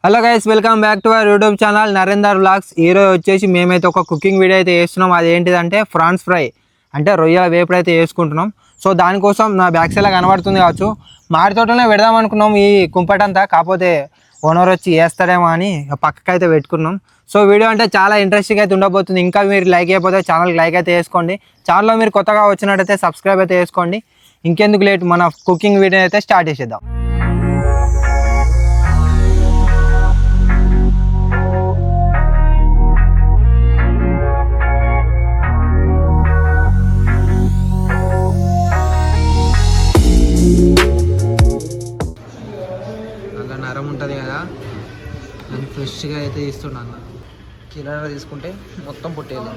Hello guys, welcome back to our YouTube channel Narender vlogs. ఈరోజు వచ్చేసి మేమైతే ఒక కుకింగ్ వీడియో అయితే చేస్తున్నాం. అదేంటిదంటే ఫ్రాన్స్ ఫ్రై, అంటే రొయ్యల వేపుడు అయితే వేసుకుంటున్నాం. సో దానికోసం నా బ్యాక్ సైడ్లో కనబడుతుంది కావచ్చు, మాడి తోటలోనే పెడదాం అనుకున్నాం ఈ కుంపటంతా. కాకపోతే ఓనర్ వచ్చి వేస్తాడేమో అని పక్కకి అయితే పెట్టుకున్నాం. సో వీడియో అంటే చాలా ఇంట్రెస్టింగ్ అయితే ఉండబోతుంది. ఇంకా మీరు లైక్ అయిపోతే ఛానల్కి లైక్ అయితే వేసుకోండి. ఛానల్లో మీరు కొత్తగా వచ్చినట్టయితే సబ్స్క్రైబ్ అయితే వేసుకోండి. ఇంకెందుకు లేట్, మన కుకింగ్ వీడియో అయితే స్టార్ట్ చేసేద్దాం. నరం ఉంటుంది కదా, అది ఫ్రెష్గా అయితే ఇస్తున్నాను. కిలోన్నర తీసుకుంటే మొత్తం పుట్టేది.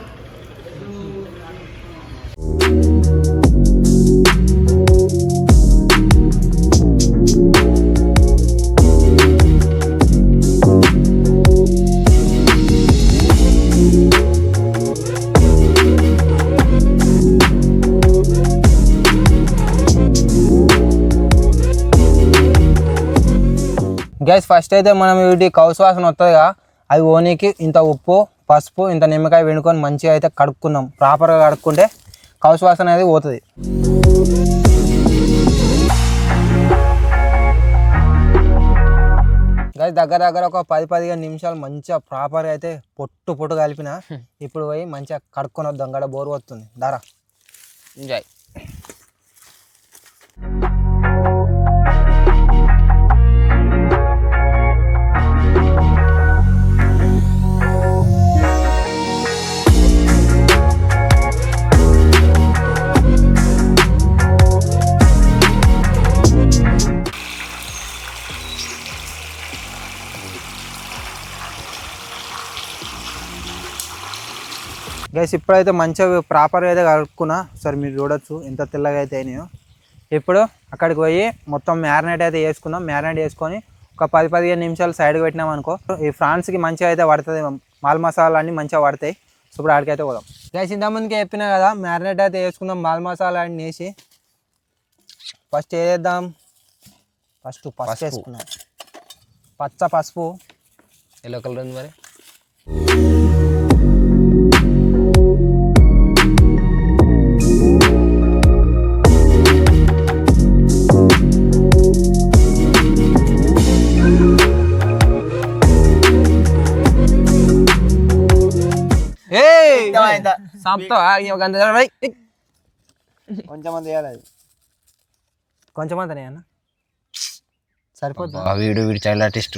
గైస్, ఫస్ట్ అయితే మనం వీటి కౌసు వాసన వస్తుందిగా, అది ఓనికి ఇంత ఉప్పు, పసుపు, ఇంత నిమ్మకాయ వెనుకొని మంచిగా అయితే కడుక్కుందాం. ప్రాపర్గా కడుక్కుంటే కౌసు వాసన అనేది పోతుంది. గైస్, దగ్గర ఒక 10-15 నిమిషాలు మంచిగా ప్రాపర్గా అయితే పొట్టు కలిపిన. ఇప్పుడు పోయి మంచిగా కడుక్కొని వద్దాం, గడ బోరు వస్తుంది. దారా ఎంజాయ్. గైస్, ఇప్పుడైతే మంచిగా ప్రాపర్గా అయితే కలుపుకున్నా. సరే మీరు చూడొచ్చు ఎంత తెల్లగా అయితే అయినాయో. ఇప్పుడు అక్కడికి పోయి మొత్తం మ్యారినేట్ అయితే వేసుకుందాం. మ్యారినేట్ వేసుకొని ఒక 10-15 నిమిషాలు సైడ్కి పెట్టినాం అనుకో, ఈ ఫ్రాన్స్కి మంచిగా అయితే పడుతుంది. మాల్ మసాలా అన్నీ మంచిగా పడతాయి. సో ఇప్పుడు ఆడికైతే పోదాం. గైస్, ఇంతకుముందుకే చెప్పినా కదా, మ్యారినేట్ అయితే వేసుకుందాం. మాల్ మసాలా అన్నీ వేసి ఫస్ట్ వేద్దాం. ఫస్ట్ పసుపు వేసుకున్నాం. పసుపు ఎల్లో కలర్ ఉంది మరి. కొంచెమంత అన్న సరిపోతుంది. వీడు చైల్డ్ ఆర్టిస్ట్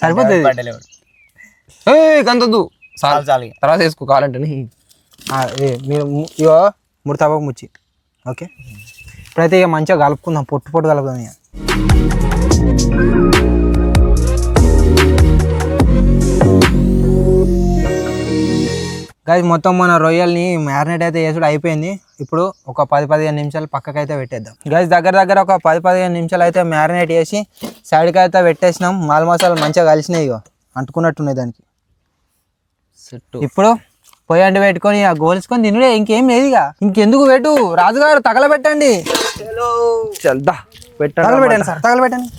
సరిపోతుంది. గంతద్దు, చాలు తర్వాత వేసుకో కావాలంటే. మీరు ఇగో 3 తప్పకు ముచ్చి. ఓకే, ఇప్పుడైతే ఇక మంచిగా కలుపుకుందాం. పొట్టు కలుపుదాం. ఇక గైస్, మొత్తం మన రొయ్యల్ని మ్యారినేట్ అయితే వేసుడు అయిపోయింది. ఇప్పుడు ఒక 10-15 నిమిషాలు పక్కకైతే పెట్టేద్దాం. గైస్, దగ్గర ఒక 10-15 నిమిషాలు అయితే మ్యారినేట్ చేసి సైడ్కి అయితే పెట్టేసినాం. మాల్ మసాలా మంచిగా కలిసినాయి, ఇగో అంటుకున్నట్టున్నాయి దానికి. ఇప్పుడు పొయ్యి అంటి పెట్టుకొని ఆ గోల్చుకొని తినుడే, ఇంకేం లేదు. ఇక ఇంకెందుకు పెట్టు, రాజుగారు తగలబెట్టండి. తగలబెట్టండి సార్, తగలబెట్టండి.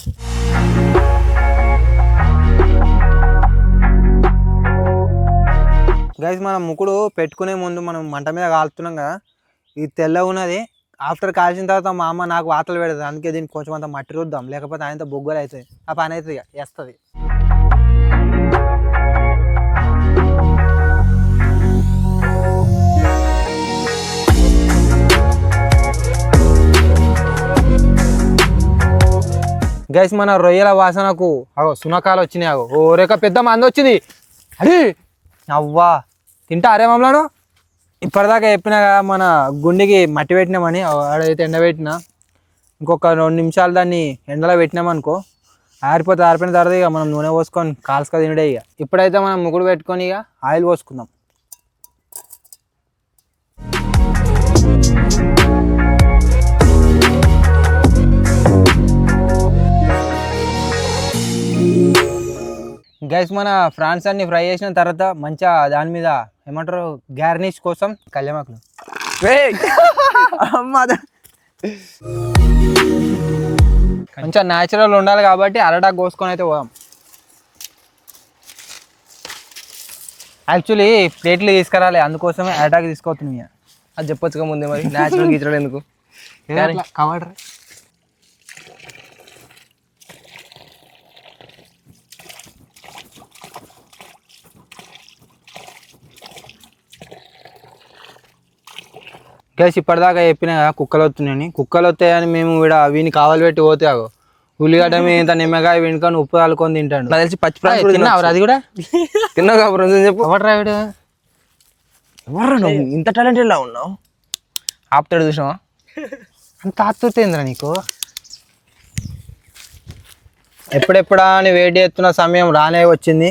గైస్, మనం ముకుడు పెట్టుకునే ముందు మనం మంట మీద కాలుతున్నాం కదా, ఇది తెల్లగా ఉన్నది. ఆఫ్టర్ కాల్చిన తర్వాత మా అమ్మ నాకు వాతలు పెడుతుంది. అందుకే దీనికి కొంచెం అంత మట్టి రుద్దాం, లేకపోతే ఆయనతో బొగ్గలు అవుతాయి. ఆ పని అవుతుంది, ఇక వేస్తుంది. గైస్, మన రొయ్యల వాసనకు సునకాలు వచ్చినాయి. ఓరేక పెద్ద మంది వచ్చింది. అరే అవ్వా, తింటా అరే మమ్మలను. ఇప్పటిదాకా చెప్పినా కదా, మన గుండెకి మట్టి పెట్టినామని. ఆడైతే ఎండబెట్టినా, ఇంకొక 2 నిమిషాలు దాన్ని ఎండలో పెట్టినామనుకో ఆరిపోయిన తర్వాత ఇక మనం నూనె పోసుకొని కాల్చుక తినడే. ఇక ఇప్పుడైతే మనం ముగ్గురు పెట్టుకొని ఇక ఆయిల్ పోసుకుందాం. గైస్, మన ఫ్రాన్స్ అన్ని ఫ్రై చేసిన తర్వాత మంచిగా దాని మీద ఏమంటారు, గార్నిష్ కోసం కళ్యామాకులు. కొంచెం న్యాచురల్ ఉండాలి కాబట్టి అరటాకు కోసుకొని అయితే పోదాం. యాక్చువల్లీ ప్లేట్లు తీసుకురాలి, అందుకోసమే అటాక్ తీసుకోవచ్చున్నాయి. అది చెప్పొచ్చుగా ముందే, మరి న్యాచురల్ గీచడం ఎందుకు? కవర్ గైస్ ఇప్పటిదాకా చెప్పినా కదా కుక్కలు వస్తున్నాయని. కుక్కలు వస్తాయని మేము కూడా వీని కావాలి పెట్టి పోతే ఆగో ఉల్లిగడ్డ మీద నిమ్మకాయ వెనుకొని ఉప్పు కలుకొని తింటాడు. నాకు తెలిసి పచ్చి తిన్నావు అది కూడా తిన్నావు కాబట్టి చెప్పు. ఎవరు రావిడు ఎవరు నువ్వు ఇంత టాలెంటెడ్ లా ఉన్నావు? ఆపుతాడు చూసినావా? అంత ఆతుర్తేంద్రా నీకు? ఎప్పుడెప్పుడా అని వెయిట్ చేస్తున్న సమయం రానే వచ్చింది.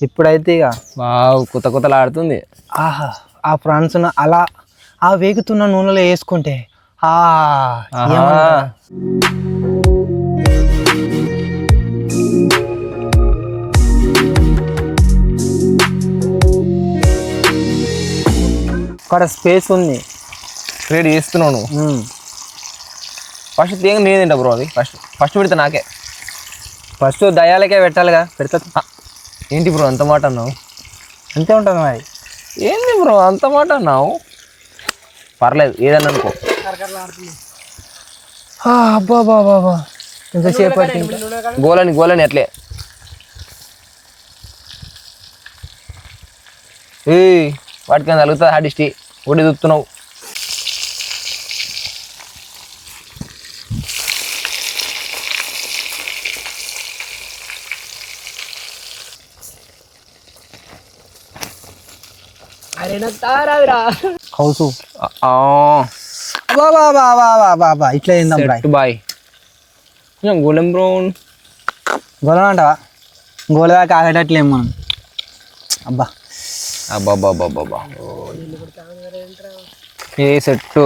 ఇప్పుడైతే ఇక వావ్ కొత్త కొత్తలా ఆడుతుంది. ఆహా ఆ ఫ్రాన్స్ అలా ఆ వేగుతున్న నూనెలో వేసుకుంటే అక్కడ స్పేస్ ఉంది. రెడీ చేస్తున్నావు నువ్వు. ఫస్ట్ తీయంగా నేను తింటా బ్రో. అది ఫస్ట్ పెడతా నాకే. ఫస్ట్ దయాలకే పెట్టాలిగా. పెడతా. ఏంటి బ్రో అంత మాట అన్నావు? అంతే ఉంటుంది మరి. ఏంది బ్రో అంత మాట అన్నావు? పర్లేదు ఏదన్నా అనుకో. అబ్బా బాబా ఎంతసేపు గోలని అట్లే. వాటికి తలుగుతుంది హార్డిస్టి ఒకటి దుత్తున్నావు. హౌసు ఇట్లా బాయ్ గోలం బ్రౌన్ గోలం అంటావా? గోల దాకా ఆగేటట్లేము మనం. అబ్బా అబ్బాబ్బాబ్బాబ్బా ఏ సెట్టు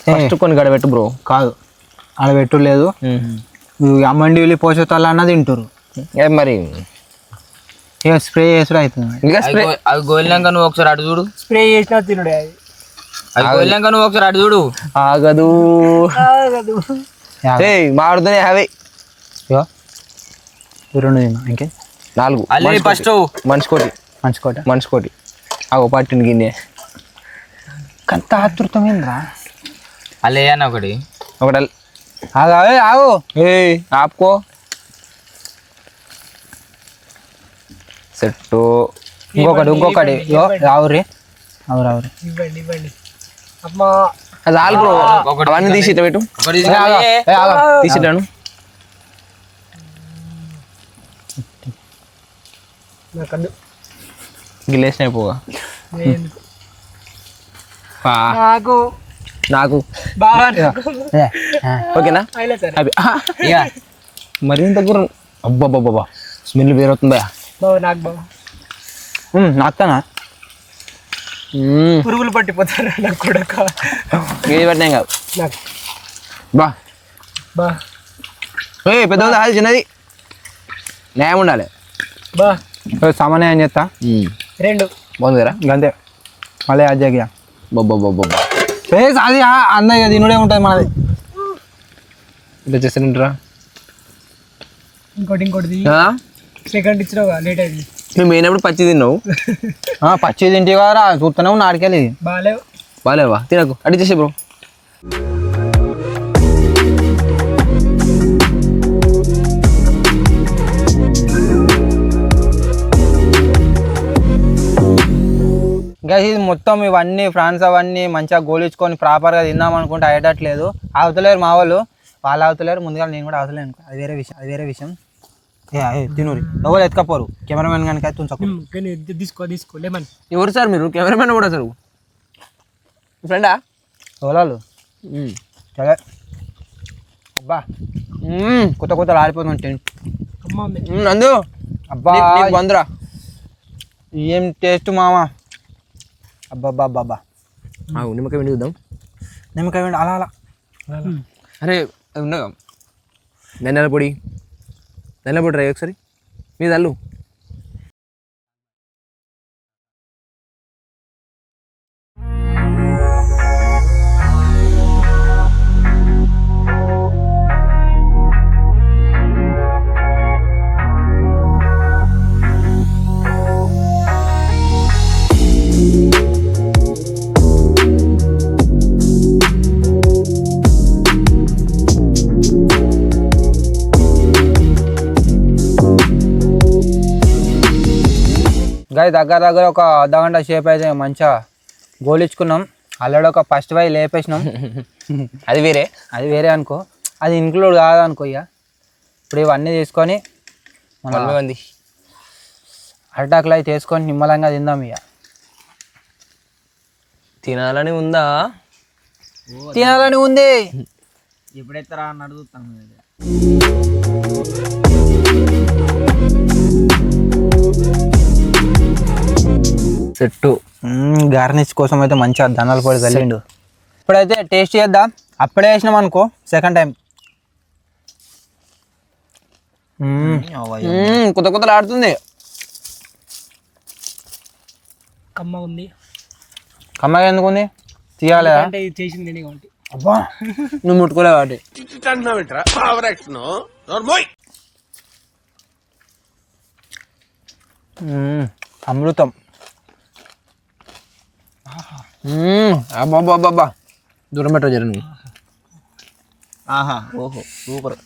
ఫస్ట్ కొన్ని గడబెట్టు బ్రో. కాదు ఆడ పెట్టు లేదు. అమ్మండి వెళ్ళి పోషకాలు అన్నది తింటారు. మరి ఇక స్ప్రే చేసుడు అవుతుంది. ఇంకా స్ప్రే అవి గోలినాక నువ్వు ఒకసారి అటు చూడు. స్ప్రే చేసినా తినడు. అవి గోలినాక నువ్వు ఒకసారి అటు చూడు. ఆగదు మాడుతూనే అవి రెండు తిన్నా. ఇంకే 4 అల్లే ఫస్ట్ మనిషి కోటి అగో పట్టింది గిన్నె. కంత ఆతృతమేంద్రా. అల్లే అన్న ఒకటి ఆగు ఆపుకో. సెట్టు ఇంకొకటి రావురి అది ఆలు బ్రో. అవన్నీ తీసి ఇట్లా పెట్టు. తీసిటాను. గిలేసిన అయిపోగా నాకు ఓకేనా? మరి ఇంత కూర అబ్బాబ్బాబ్బా స్మెల్ వేరవుతుందా? నాకుతానా పురుగులు పట్టిపోతారు నాకు కూడా. ఏది పట్టినాం కాదు. పెద్ద అది చిన్నది న్యాయం ఉండాలి. సమన్యాయం చేస్తా. 2 బాగుంది కదా? అంతే మళ్ళీ అజ్జా బాబా అది అన్నయ్య తినుడే ఉంటుంది మనది. ఇట్లా చేస్తారంటారా? ఇంకోటి సెకండ్ ఇచ్చినావు లేట్ అయింది. మేము అయినప్పుడు పచ్చి తిన్నావు. పచ్చి తింటే కదా చూస్తున్నావు నాడికెళ్ళి. బాగాలేవా? తినకు అడి చేసే బ్రో. ఇంకా ఇది మొత్తం ఇవన్నీ ఫ్రాన్స్ అవన్నీ మంచిగా గోలించుకొని ప్రాపర్గా తిందాం అనుకుంటే అయ్యేటట్లేదు. అవతలేరు మా వాళ్ళు అవతలేరు. ముందుగా నేను కూడా అవతలేను. అది వేరే విషయం. తినూరి ఎవరు ఎత్తుకపోరు. కెమెరామెన్ కనుక తీసుకో లేమని. ఎవరు సార్ మీరు? కెమెరామెన్ కూడా సార్ ఫ్రెండా? ఎవరు సరే అబ్బా కొత్త ఆడిపోతుంది. నందు అబ్బా బందురా ఏం టేస్ట్ మామా. అబ్బాబ్బాబ్బా నిమ్మకాయ వెండి చూద్దాం. నిమ్మకాయ వెండి అలా అరే అది ఉండగా ధనియాల పొడి ట్రై ఒకసారి మీద అల్లు. గాయ దగ్గర దగ్గర ఒక అర్ధగంట సేపు అయితే మంచిగా గోలించుకున్నాం. ఆల్రెడీ ఒక ఫస్ట్ వై లేపేసినాం. అది వేరే అది వేరే అనుకో, అది ఇంక్లూడ్ కాదనుకో. ఇక ఇప్పుడు ఇవన్నీ తీసుకొని మన మంది అరటాకులు అయితే వేసుకొని నిమ్మలంగా తిందాం. ఇక తినాలని ఉందా? తినాలని ఉంది. ఎప్పుడైతే అని అడుగుతాను. సెట్టు గార్నిష్ కోసం అయితే మంచిగా ధనాల పొడి కలిగిండు. ఇప్పుడైతే టేస్ట్ చేద్దాం. అప్పుడే వేసినాం అనుకో సెకండ్ టైం కొత్త కొత్తలు ఆడుతుంది. కమ్మ ఉంది. కమ్మగా ఎందుకు ఉంది? తీయాలేదా? అంటే ఇది చేసింది నేనే కాబట్టి. అబ్బా నువ్వు ముట్టుకోలే వాటి అమృతం. అబ్బా దూరం పెట్ట జర నువ్వు. ఆహా ఓహో సూపర్.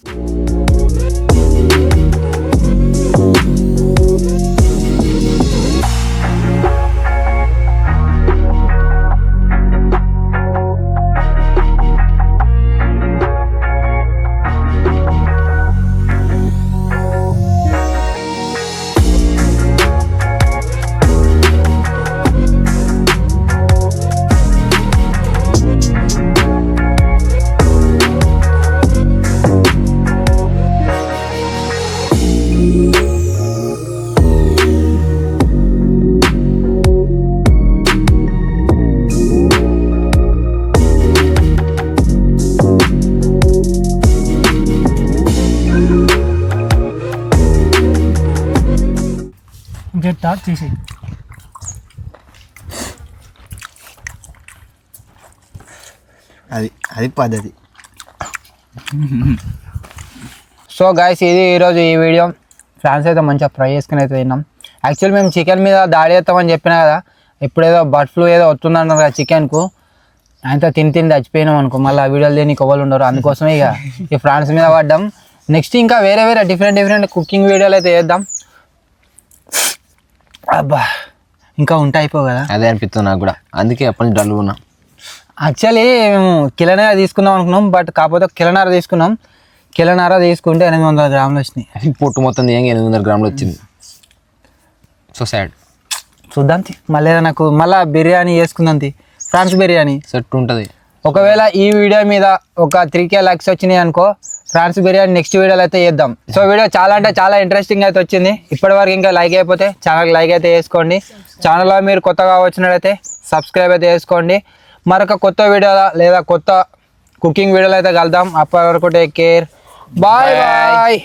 చెప్తా చేసి అది పద్ధతి. సో గాయస్ ఇది ఈరోజు ఈ వీడియో. ఫ్రాన్స్ అయితే మంచిగా ఫ్రై చేసుకుని అయితే తిన్నాం. యాక్చువల్లీ మేము చికెన్ మీద దాడి చేస్తామని చెప్పినా కదా, ఇప్పుడేదో బర్డ్ ఫ్లూ ఏదో వస్తుందన్నారు కదా చికెన్కు. ఆయనతో తిని చచ్చిపోయినాం అనుకో, మళ్ళీ ఆ వీడియోలు తిని కొవ్వలు ఉండరు. అందుకోసమే ఇక ఈ ఫ్రాన్స్ మీద పడ్డాం. నెక్స్ట్ ఇంకా వేరే వేరే డిఫరెంట్ కుకింగ్ వీడియోలు అయితే చేద్దాం. అబ్బా ఇంకా ఉంటా అయిపో కదా. అదే అనిపిస్తుంది నాకు కూడా, అందుకే అప్పటి నుంచి డల్ ఉన్నా. యాక్చువల్లీ మేము కిలోన్నర తీసుకుందాం అనుకున్నాం, బట్ కాకపోతే కిలోన్నర తీసుకున్నాం. కిలోన్నర తీసుకుంటే 800 గ్రాములు వచ్చినాయి. పొట్టు మొత్తం తీయంగా 800 గ్రాములు వచ్చింది. So sad. చూద్దాం మళ్ళీ నాకు మళ్ళీ బిర్యానీ చేసుకుందాం. ఫ్రాన్స్ బిర్యానీ సెట్ ఉంటుంది. ఒకవేళ ఈ వీడియో మీద ఒక 3K లైక్స్ వచ్చినాయి అనుకో, ఫ్రాన్స్ బిర్యానీ నెక్స్ట్ వీడియోలో అయితే చేద్దాం. సో వీడియో చాలా అంటే చాలా ఇంట్రెస్టింగ్ అయితే వచ్చింది. ఇప్పటివరకు ఇంకా లైక్ అయిపోతే ఛానల్కి లైక్ అయితే వేసుకోండి. ఛానల్లో మీరు కొత్తగా వచ్చినట్లయితే సబ్స్క్రైబ్ అయితే చేసుకోండి. మరొక కొత్త వీడియో లేదా కొత్త కుకింగ్ వీడియోలో అయితే కలుద్దాం. అప్పటి వరకు టేక్ కేర్. Bye bye.